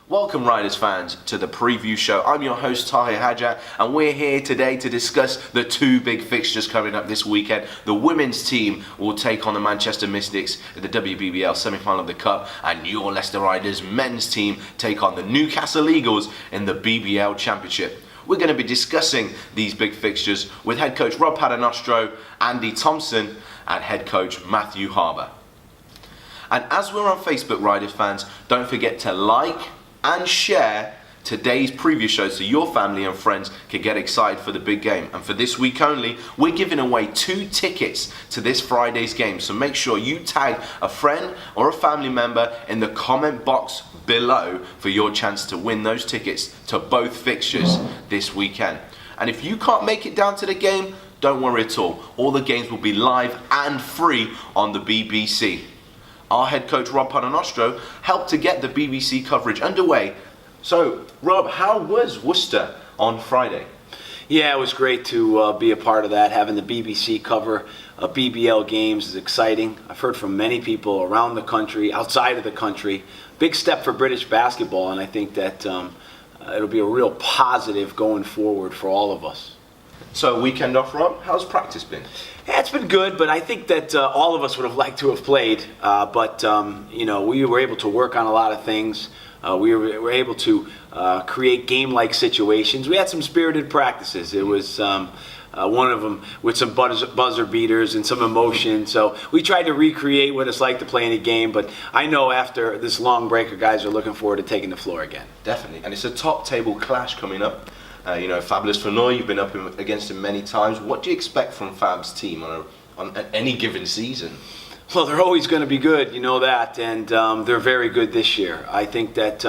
Welcome Riders fans to the preview show. I'm your host Tahir Hajat and we're here today to discuss the two big fixtures coming up this weekend. The women's team will take on the Manchester Mystics at the WBBL semi-final of the Cup, and your Leicester Riders men's team take on the Newcastle Eagles in the BBL Championship. We're going to be discussing these big fixtures with head coach Rob Paternostro, Andy Thompson and head coach Matthew Harbour. And as we're on Facebook, Riders fans, don't forget to like and share today's preview show so your family and friends can get excited for the big game. And for this week only, we're giving away 2 tickets to this Friday's game. So make sure you tag a friend or a family member in the comment box below for your chance to win those tickets to both fixtures this weekend. And if you can't make it down to the game, don't worry at all. All the games will be live and free on the BBC. Our head coach Rob Paternostro helped to get the BBC coverage underway. So, Rob, how was Worcester on Friday? Yeah, it was great to be a part of that. Having the BBC cover BBL games is exciting. I've heard from many people around the country, outside of the country. Big step for British basketball, and I think that it'll be a real positive going forward for all of us. So, weekend off, Rob, how's practice been? Yeah, it's been good, but I think that all of us would have liked to have played. But we were able to work on a lot of things. We were able to create game-like situations. We had some spirited practices. It was one of them with some buzzer beaters and some emotion. So we tried to recreate what it's like to play in a game. But I know after this long break, our guys are looking forward to taking the floor again. Definitely. And it's a top-table clash coming up. Fabulous Fenoy, you've been up against him many times. What do you expect from Fab's team on any given season? Well, they're always going to be good, you know that, and they're very good this year. I think that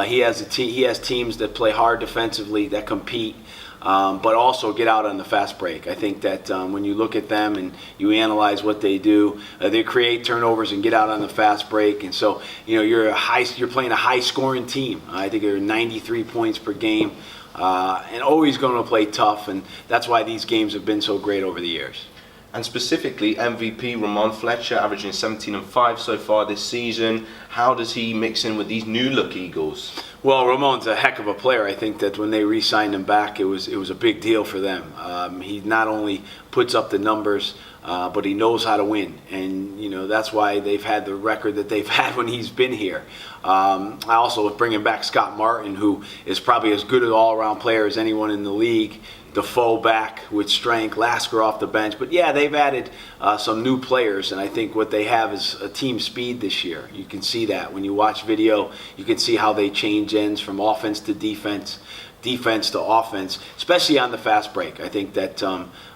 he has teams that play hard defensively, that compete, but also get out on the fast break. I think that when you look at them and you analyze what they do, they create turnovers and get out on the fast break. And so, you're playing a high-scoring team. I think they're 93 points per game. And always going to play tough, and that's why these games have been so great over the years. And specifically, MVP Ramon Fletcher averaging 17 and 5 so far this season. How does he mix in with these new look Eagles? Well, Ramon's a heck of a player. I think that when they re-signed him back, it was a big deal for them. He not only puts up the numbers, but he knows how to win, and that's why they've had the record that they've had when he's been here. I also bringing back Scott Martin, who is probably as good an all-around player as anyone in the league. Defoe back with strength, Lasker off the bench. But yeah, they've added some new players, and I think what they have is a team speed this year. You can see that when you watch video. You can see how they change ends from offense to defense, defense to offense, especially on the fast break. I think that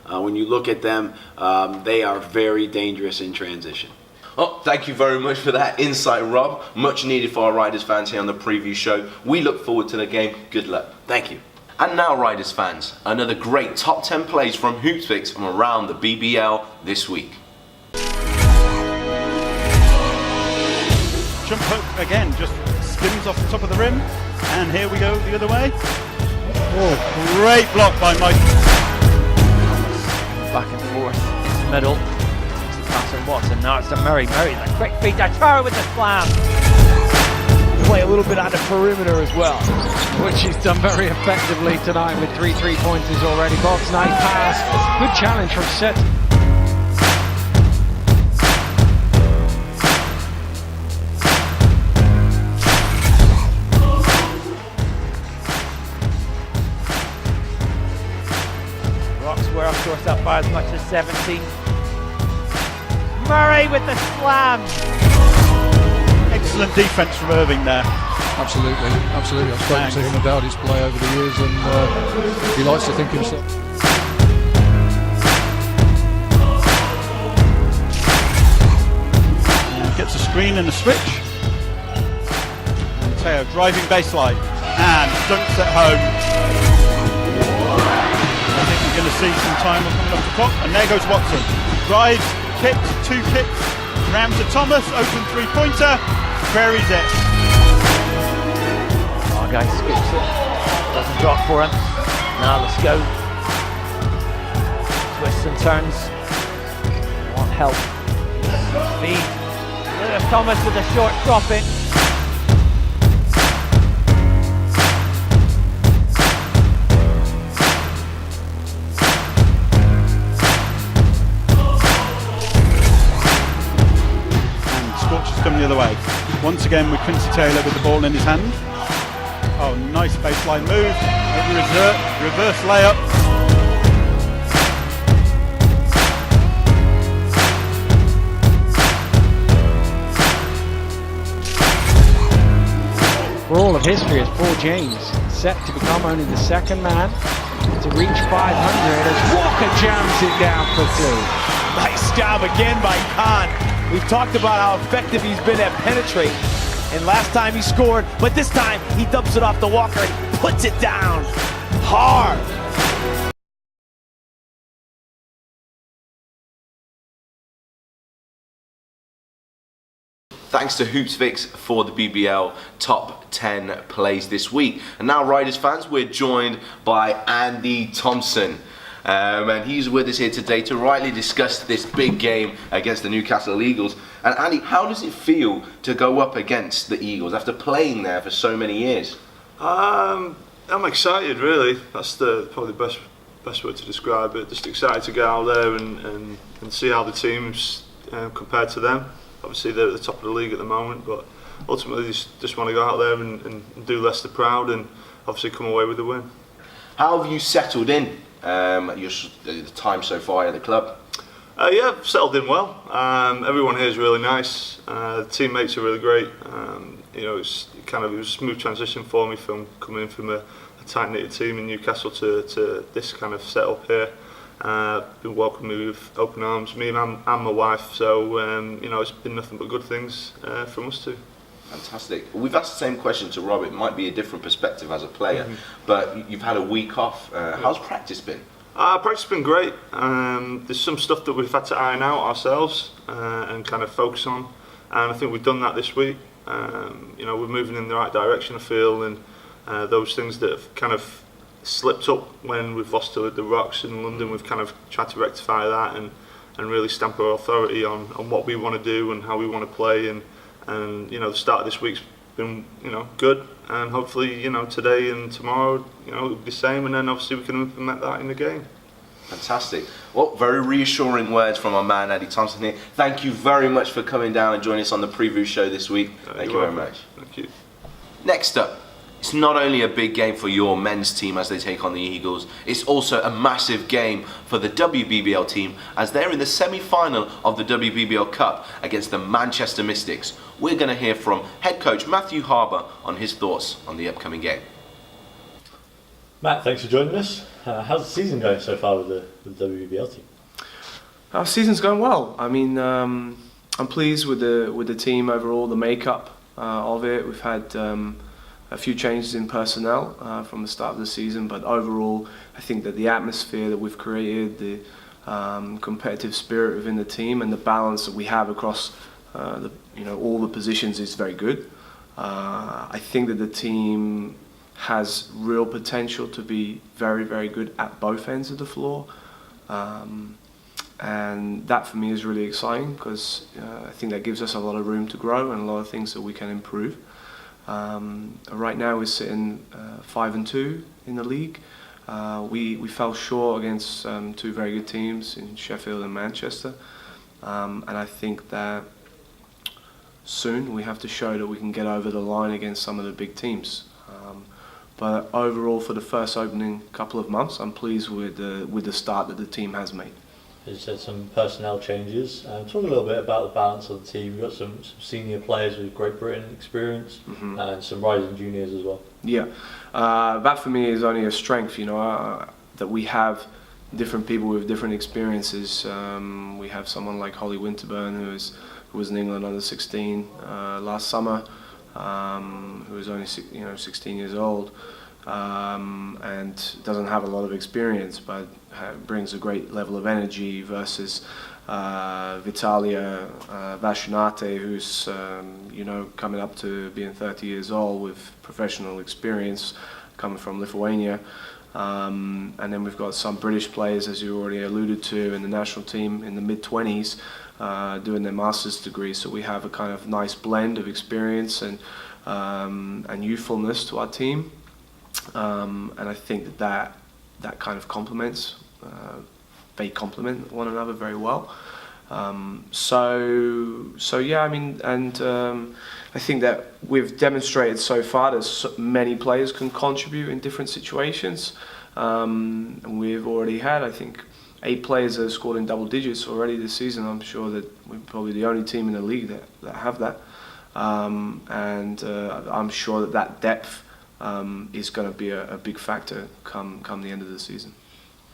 when you look at them, they are very dangerous in transition. Well, thank you very much for that insight, Rob. Much needed for our Riders fans here on the preview show. We look forward to the game. Good luck. Thank you. And now, Riders fans, another great top 10 plays from Hoopsfix from around the BBL this week. Jump hook again, just spins off the top of the rim, and here we go the other way. Oh, great block by Mike. Back and forth, middle. Passing Watson, now it's to Murray. Murray, a quick feed to Tahir with the slam. Play a little bit at the perimeter as well, which he's done very effectively tonight with 3 3-pointers already. Bob's nice pass, good challenge from Set. Rocks were of course up by as much as 17. Murray with the slam. Excellent defense from Irving there. Absolutely. I've spoken to him about his play over the years, and he likes to think himself. And gets a screen and a switch. And Tahir driving baseline and dunks at home. I think we're going to see some time coming off the clock. And there goes Watson. Drives, kicks, 2 kicks. Round to Thomas, open 3-pointer. Buries it. Guy skips it, doesn't drop for him. Now let's go. Twists and turns. Want help. Speed. Thomas with a short drop in. Archer's come the other way. Once again with Quincy Taylor with the ball in his hand. Oh, nice baseline move. Reverse layup. For all of history, as Paul James set to become only the second man to reach 500 as Walker jams it down for two. Nice job again by Khan. We've talked about how effective he's been at penetrating. And last time he scored, but this time he dumps it off to Walker and puts it down hard. Thanks to HoopsFix for the BBL top 10 plays this week. And now, Riders fans, we're joined by Andy Thompson. And he's with us here today to rightly discuss this big game against the Newcastle Eagles. And Andy, how does it feel to go up against the Eagles after playing there for so many years? I'm excited, really. That's probably the best word to describe it. Just excited to get out there and see how the team's compared to them. Obviously they're at the top of the league at the moment, but ultimately just want to go out there and do Leicester proud and obviously come away with the win. How have you settled in the time so far at the club? Yeah, settled in well. Everyone here is really nice. The teammates are really great. It was a smooth transition for me from coming in from a tight-knit team in Newcastle to this kind of setup here. Been welcomed me with open arms, me and my wife. So it's been nothing but good things from us too. Fantastic. We've asked the same question to Rob. It might be a different perspective as a player, but you've had a week off. How's practice been? Practice has been great. There's some stuff that we've had to iron out ourselves and kind of focus on, and I think we've done that this week. We're moving in the right direction, I feel, and those things that have kind of slipped up when we've lost to the Rocks in London, we've kind of tried to rectify that and really stamp our authority on what we want to do and how we want to play, and the start of this week's been good, and hopefully today and tomorrow it'll be the same, and then obviously we can implement that in the game. Fantastic. Well, very reassuring words from our man Andy Thompson here. Thank you very much for coming down and joining us on the preview show this week. Thank you very much. Thank you. Next up, it's not only a big game for your men's team as they take on the Eagles, it's also a massive game for the WBBL team as they're in the semi-final of the WBBL Cup against the Manchester Mystics. We're going to hear from head coach Matthew Harbour on his thoughts on the upcoming game. Matt, thanks for joining us. How's the season going so far with the WBBL team? Our season's going well. I mean, I'm pleased with the team overall, the makeup of it. We've had a few changes in personnel from the start of the season, but overall, I think that the atmosphere that we've created, the competitive spirit within the team, and the balance that we have across all the positions is very good. I think that the team has real potential to be very, very good at both ends of the floor. And that for me is really exciting because I think that gives us a lot of room to grow and a lot of things that we can improve. Right now we're sitting 5-2 in the league. We fell short against two very good teams in Sheffield and Manchester. And I think that soon we have to show that we can get over the line against some of the big teams. But overall, for the first opening couple of months, I'm pleased with the start that the team has made. You said some personnel changes. Talk a little bit about the balance of the team. You've got some senior players with Great Britain experience and some rising juniors as well. Yeah, that for me is only a strength, that we have different people with different experiences. We have someone like Holly Winterburn who was in England under 16 last summer, who was only 16 years old. And doesn't have a lot of experience, but brings a great level of energy versus Vitalia Vashinate, who's coming up to being 30 years old with professional experience, coming from Lithuania. And then we've got some British players, as you already alluded to, in the national team in the mid-20s, doing their master's degree. So we have a kind of nice blend of experience and youthfulness to our team. And I think that kind of complements, they complement one another very well. So yeah, I mean, and I think that we've demonstrated so far that many players can contribute in different situations. And we've already had, I think, 8 players that have scored in double digits already this season. I'm sure that we're probably the only team in the league that have that. And I'm sure that depth is going to be a big factor come the end of the season.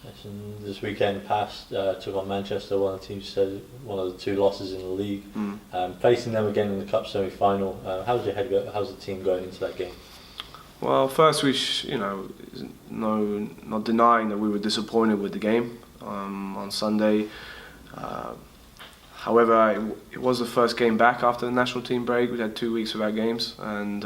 Yes, and this weekend past took on Manchester, one of the teams said one of the 2 losses in the league. Facing them again in the cup semi-final, how's your head go? How's the team going into that game? Well, first not denying that we were disappointed with the game on Sunday. However, it was the first game back after the national team break. We had 2 weeks without games, and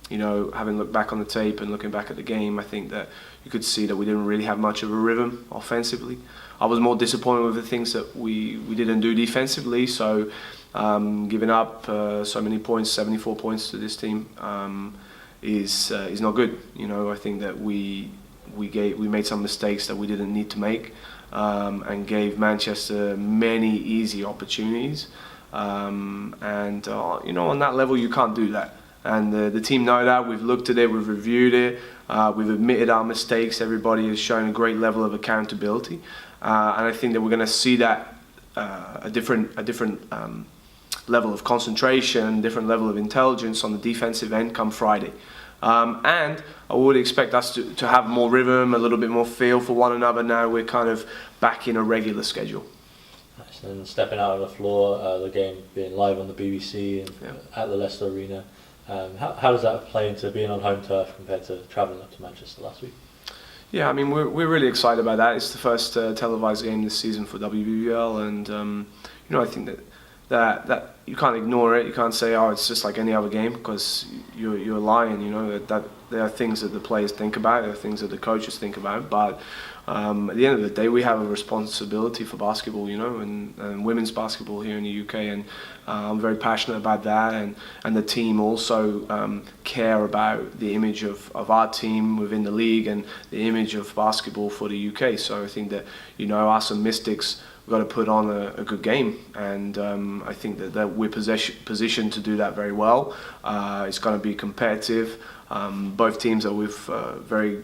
having looked back on the tape and looking back at the game, I think that you could see that we didn't really have much of a rhythm offensively. I was more disappointed with the things that we didn't do defensively. So giving up so many points, 74 points to this team, is not good. I think that we made some mistakes that we didn't need to make, and gave Manchester many easy opportunities. On that level you can't do that. And the team know that. We've looked at it, we've reviewed it, we've admitted our mistakes. Everybody has shown a great level of accountability, and I think that we're going to see that a different level of concentration, different level of intelligence on the defensive end come Friday. And I would expect us to have more rhythm, a little bit more feel for one another now we're kind of back in a regular schedule. Nice. And stepping out on the floor, the game being live on the BBC and at the Leicester Arena, how does that play into being on home turf compared to travelling up to Manchester last week? Yeah, I mean, we're really excited about that. It's the first televised game this season for WBBL, and I think that you can't ignore it. You can't say, oh, it's just like any other game, because you're lying. That there are things that the players think about, there are things that the coaches think about. But at the end of the day, we have a responsibility for basketball, and women's basketball here in the UK, and I'm very passionate about that. And the team also care about the image of our team within the league and the image of basketball for the UK. So I think that us and Mystics, we've got to put on a good game, and I think that we're positioned to do that very well. It's going to be competitive. Both teams are with very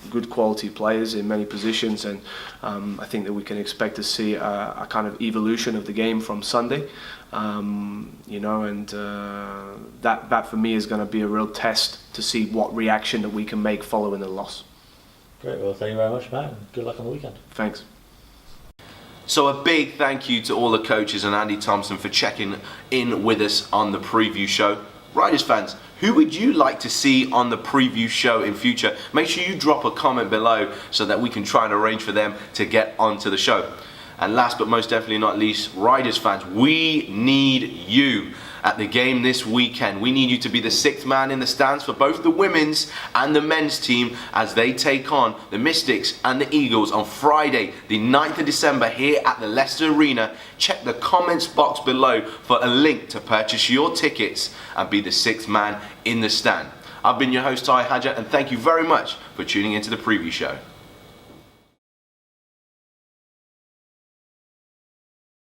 good quality players in many positions, and I think that we can expect to see a kind of evolution of the game from Sunday. That for me is going to be a real test to see what reaction that we can make following the loss. Great, well thank you very much, Matt. Good luck on the weekend. Thanks. So a big thank you to all the coaches and Andy Thompson for checking in with us on the preview show. Riders fans, who would you like to see on the preview show in future? Make sure you drop a comment below so that we can try and arrange for them to get onto the show. And last but most definitely not least, Riders fans, we need you at the game this weekend. We need you to be the 6th man in the stands for both the women's and the men's team as they take on the Mystics and the Eagles on Friday, the 9th of December here at the Leicester Arena. Check the comments box below for a link to purchase your tickets and be the 6th man in the stand. I've been your host, Tahir Hajat, and thank you very much for tuning into the preview show.